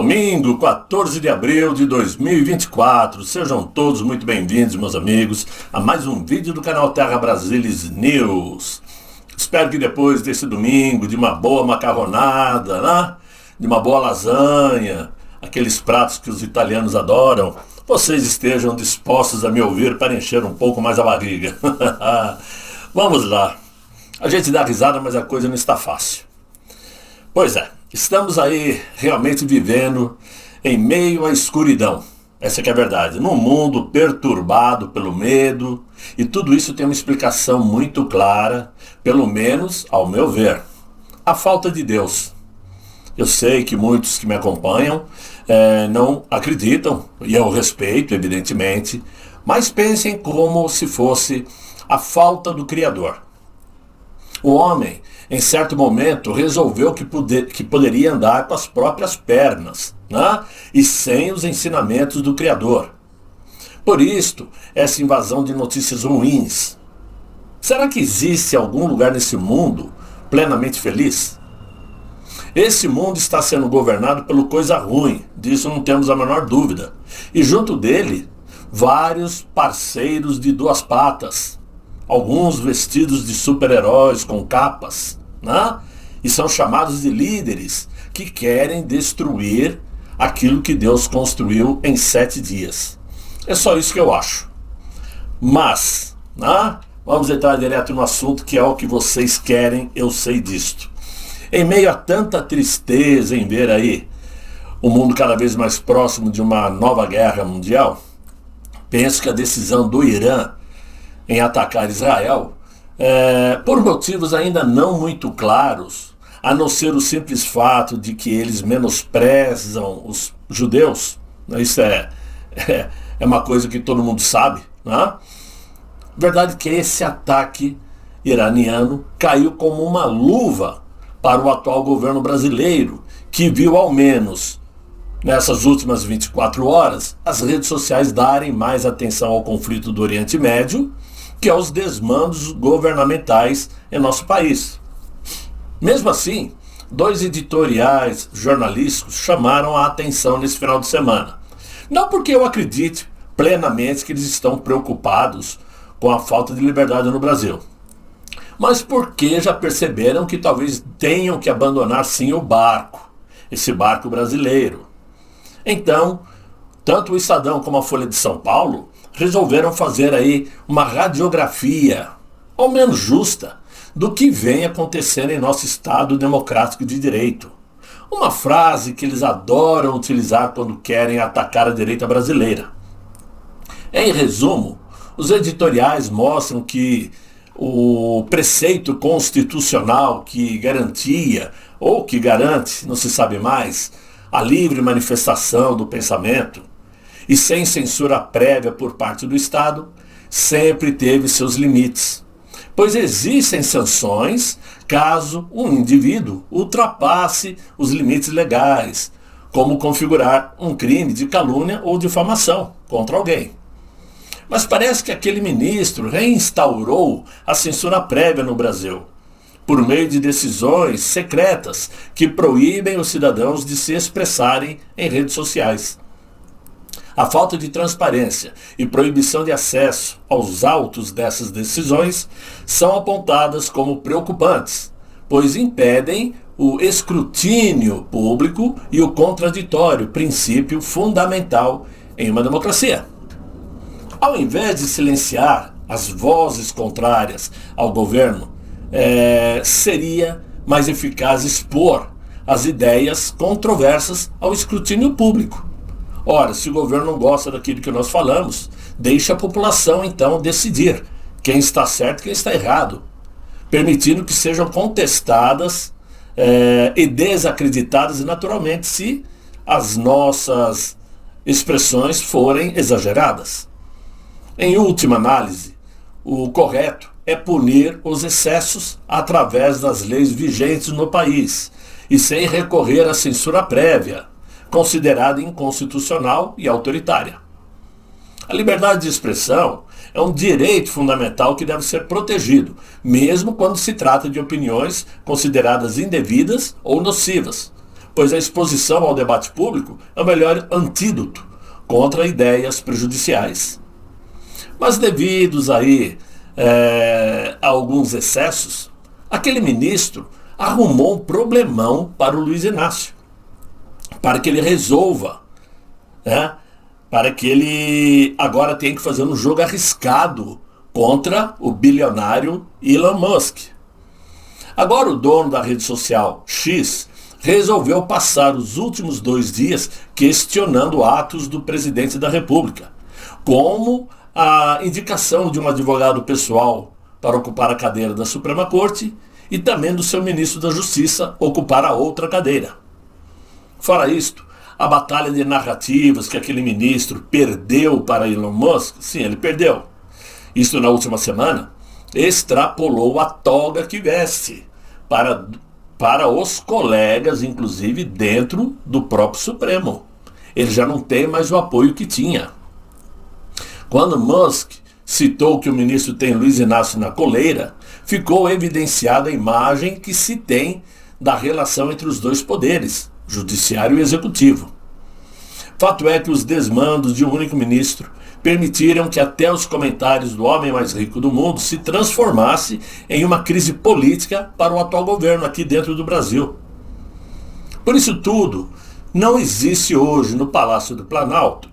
Domingo, 14 de abril de 2024. Sejam todos muito bem-vindos, meus amigos, a mais um vídeo do canal Terra Brasilis News. Espero que depois desse domingo, de uma boa macarronada, né? De uma boa lasanha, aqueles pratos que os italianos adoram, vocês estejam dispostos a me ouvir para encher um pouco mais a barriga. Vamos lá. A gente dá risada, mas a coisa não está fácil. Pois é, estamos aí realmente vivendo em meio à escuridão. Essa que é a verdade. Num mundo perturbado pelo medo, e tudo isso tem uma explicação muito clara, pelo menos ao meu ver. A falta de Deus. Eu sei que muitos que me acompanham não acreditam, e eu respeito, evidentemente, mas pensem como se fosse a falta do Criador. O homem, em certo momento, resolveu que poderia andar com as próprias pernas, né? E sem os ensinamentos do Criador. Por isto, essa invasão de notícias ruins. Será que existe algum lugar nesse mundo plenamente feliz? Esse mundo está sendo governado pelo coisa ruim, disso não temos a menor dúvida. E junto dele, vários parceiros de duas patas. Alguns vestidos de super-heróis com capas, né? E são chamados de líderes que querem destruir aquilo que Deus construiu em 7 dias. É só isso que eu acho. Mas, né? Vamos entrar direto no assunto, que é o que vocês querem, eu sei disto. Em meio a tanta tristeza em ver aí o mundo cada vez mais próximo de uma nova guerra mundial, penso que a decisão do Irã em atacar Israel, por motivos ainda não muito claros, a não ser o simples fato de que eles menosprezam os judeus, né? Isso é uma coisa que todo mundo sabe, né? Verdade é que esse ataque iraniano caiu como uma luva para o atual governo brasileiro, que viu ao menos nessas últimas 24 horas as redes sociais darem mais atenção ao conflito do Oriente Médio que aos desmandos governamentais em nosso país. Mesmo assim, 2 editoriais jornalísticos chamaram a atenção nesse final de semana. Não porque eu acredite plenamente que eles estão preocupados com a falta de liberdade no Brasil, mas porque já perceberam que talvez tenham que abandonar sim o barco, esse barco brasileiro. Então, tanto o Estadão como a Folha de São Paulo resolveram fazer aí uma radiografia, ao menos justa, do que vem acontecendo em nosso Estado democrático de direito. Uma frase que eles adoram utilizar quando querem atacar a direita brasileira. Em resumo, os editoriais mostram que o preceito constitucional que garantia, ou que garante, não se sabe mais, a livre manifestação do pensamento, e sem censura prévia por parte do Estado, sempre teve seus limites, pois existem sanções caso um indivíduo ultrapasse os limites legais, como configurar um crime de calúnia ou difamação contra alguém. Mas parece que aquele ministro reinstaurou a censura prévia no Brasil, por meio de decisões secretas que proíbem os cidadãos de se expressarem em redes sociais. A falta de transparência e proibição de acesso aos autos dessas decisões são apontadas como preocupantes, pois impedem o escrutínio público e o contraditório, princípio fundamental em uma democracia. Ao invés de silenciar as vozes contrárias ao governo, seria mais eficaz expor as ideias controversas ao escrutínio público. Ora, se o governo não gosta daquilo que nós falamos, deixa a população então decidir quem está certo e quem está errado, permitindo que sejam contestadas e desacreditadas, e naturalmente se as nossas expressões forem exageradas. Em última análise, o correto é punir os excessos através das leis vigentes no país e sem recorrer à censura prévia, considerada inconstitucional e autoritária. A liberdade de expressão é um direito fundamental que deve ser protegido, mesmo quando se trata de opiniões consideradas indevidas ou nocivas, pois a exposição ao debate público é o melhor antídoto contra ideias prejudiciais. Mas devidos aí a alguns excessos, aquele ministro arrumou um problemão para o Luiz Inácio, para que ele resolva, né? Para que ele agora tenha que fazer um jogo arriscado contra o bilionário Elon Musk. Agora o dono da rede social X resolveu passar os últimos 2 dias questionando atos do presidente da República, como a indicação de um advogado pessoal para ocupar a cadeira da Suprema Corte e também do seu ministro da Justiça ocupar a outra cadeira. Fora isto, a batalha de narrativas que aquele ministro perdeu para Elon Musk, sim, ele perdeu. Isso na última semana, extrapolou a toga que veste para os colegas, inclusive dentro do próprio Supremo. Ele já não tem mais o apoio que tinha. Quando Musk citou que o ministro tem Luiz Inácio na coleira, ficou evidenciada a imagem que se tem da relação entre os dois poderes, judiciário e executivo. Fato é que os desmandos de um único ministro permitiram que até os comentários do homem mais rico do mundo se transformasse em uma crise política para o atual governo aqui dentro do Brasil. Por isso tudo, não existe hoje no Palácio do Planalto,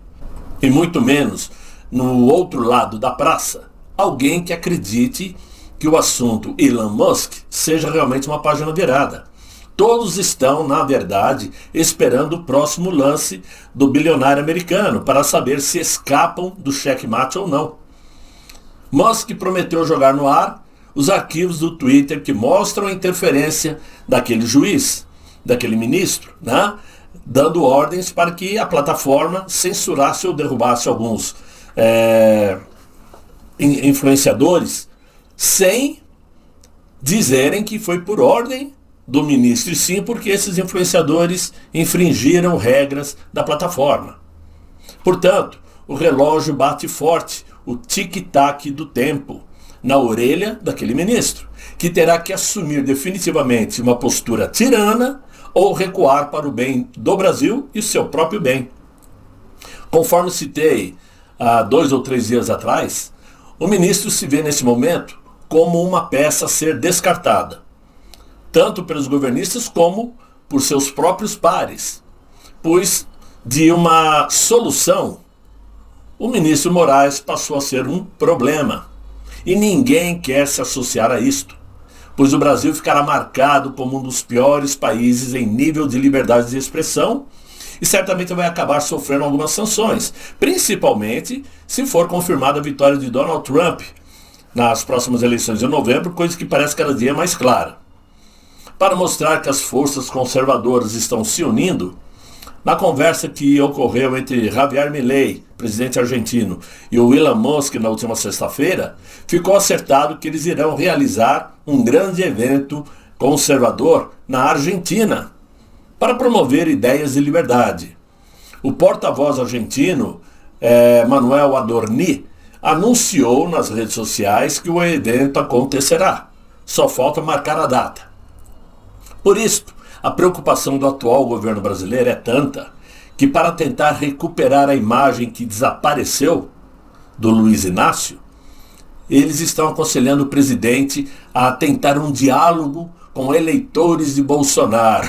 e muito menos no outro lado da praça, alguém que acredite que o assunto Elon Musk seja realmente uma página virada. Todos estão, na verdade, esperando o próximo lance do bilionário americano para saber se escapam do checkmate ou não. Musk prometeu jogar no ar os arquivos do Twitter que mostram a interferência daquele juiz, daquele ministro, né? Dando ordens para que a plataforma censurasse ou derrubasse alguns influenciadores, sem dizerem que foi por ordem do ministro, e sim porque esses influenciadores infringiram regras da plataforma. Portanto, o relógio bate forte, o tic-tac do tempo, na orelha daquele ministro, que terá que assumir definitivamente uma postura tirana ou recuar para o bem do Brasil e o seu próprio bem. Conforme citei há 2 ou 3 dias atrás, o ministro se vê nesse momento como uma peça a ser descartada, tanto pelos governistas como por seus próprios pares, pois de uma solução, o ministro Moraes passou a ser um problema, e ninguém quer se associar a isto, pois o Brasil ficará marcado como um dos piores países em nível de liberdade de expressão, e certamente vai acabar sofrendo algumas sanções, principalmente se for confirmada a vitória de Donald Trump nas próximas eleições de novembro, coisa que parece cada dia mais clara. Para mostrar que as forças conservadoras estão se unindo, na conversa que ocorreu entre Javier Milei, presidente argentino, e o Elon Musk na última sexta-feira, ficou acertado que eles irão realizar um grande evento conservador na Argentina, para promover ideias de liberdade. O porta-voz argentino, Manuel Adorni, anunciou nas redes sociais que o evento acontecerá. Só falta marcar a data. Por isto, a preocupação do atual governo brasileiro é tanta que, para tentar recuperar a imagem que desapareceu do Luiz Inácio, eles estão aconselhando o presidente a tentar um diálogo com eleitores de Bolsonaro.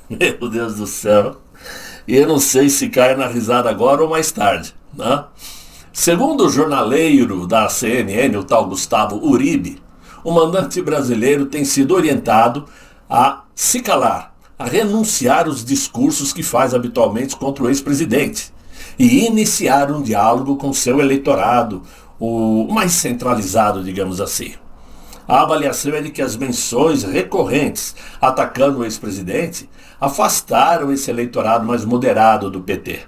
Meu Deus do céu. E eu não sei se cai na risada agora ou mais tarde, né? Segundo o jornaleiro da CNN, o tal Gustavo Uribe, o mandante brasileiro tem sido orientado a se calar, a renunciar os discursos que faz habitualmente contra o ex-presidente e iniciar um diálogo com seu eleitorado, o mais centralizado, digamos assim. A avaliação é de que as menções recorrentes atacando o ex-presidente afastaram esse eleitorado mais moderado do PT.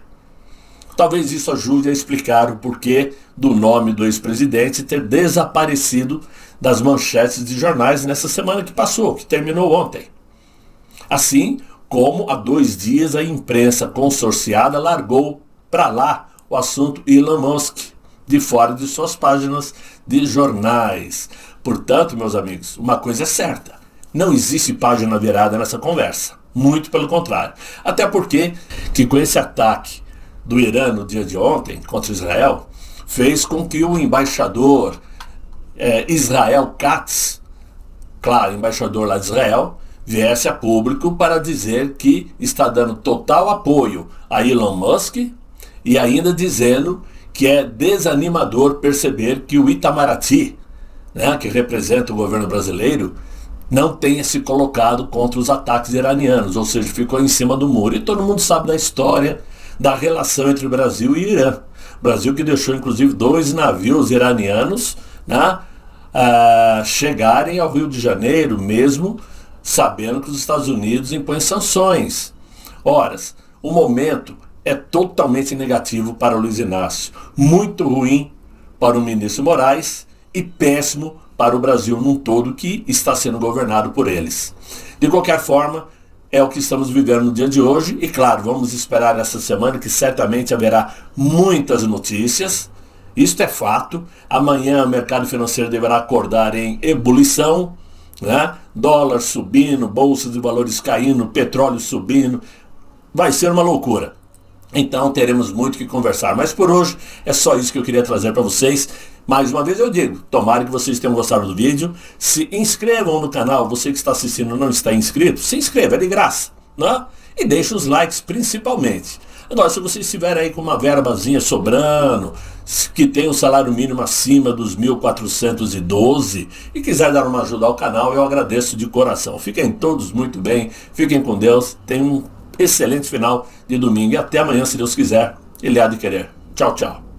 Talvez isso ajude a explicar o porquê do nome do ex-presidente ter desaparecido das manchetes de jornais nessa semana que passou, que terminou ontem. Assim como há 2 dias a imprensa consorciada largou para lá o assunto Elon Musk, de fora de suas páginas de jornais. Portanto, meus amigos, uma coisa é certa, não existe página virada nessa conversa. Muito pelo contrário. Até porque que com esse ataque do Irã no dia de ontem contra Israel, fez com que o embaixador Israel Katz, claro, embaixador lá de Israel, viesse a público para dizer que está dando total apoio a Elon Musk e ainda dizendo que é desanimador perceber que o Itamaraty, né, que representa o governo brasileiro, não tenha se colocado contra os ataques iranianos, ou seja, ficou em cima do muro. E todo mundo sabe da história da relação entre Brasil e Irã. Brasil que deixou inclusive 2 navios iranianos, né, chegarem ao Rio de Janeiro, mesmo sabendo que os Estados Unidos impõem sanções. Ora, o momento é totalmente negativo para o Luiz Inácio, muito ruim para o ministro Moraes e péssimo para o Brasil num todo que está sendo governado por eles. De qualquer forma, é o que estamos vivendo no dia de hoje e, claro, vamos esperar essa semana que certamente haverá muitas notícias. Isto é fato. Amanhã o mercado financeiro deverá acordar em ebulição, né? Dólar subindo, bolsa de valores caindo, petróleo subindo. Vai ser uma loucura. Então teremos muito que conversar. Mas por hoje é só isso que eu queria trazer para vocês. Mais uma vez eu digo, tomara que vocês tenham gostado do vídeo. Se inscrevam no canal, você que está assistindo e não está inscrito, se inscreva, é de graça, né? E deixe os likes principalmente. Agora, se você estiver aí com uma verbazinha sobrando, que tem um salário mínimo acima dos 1.412 e quiser dar uma ajuda ao canal, eu agradeço de coração. Fiquem todos muito bem, fiquem com Deus, tenham um excelente final de domingo e até amanhã, se Deus quiser, Ele há de querer. Tchau, tchau.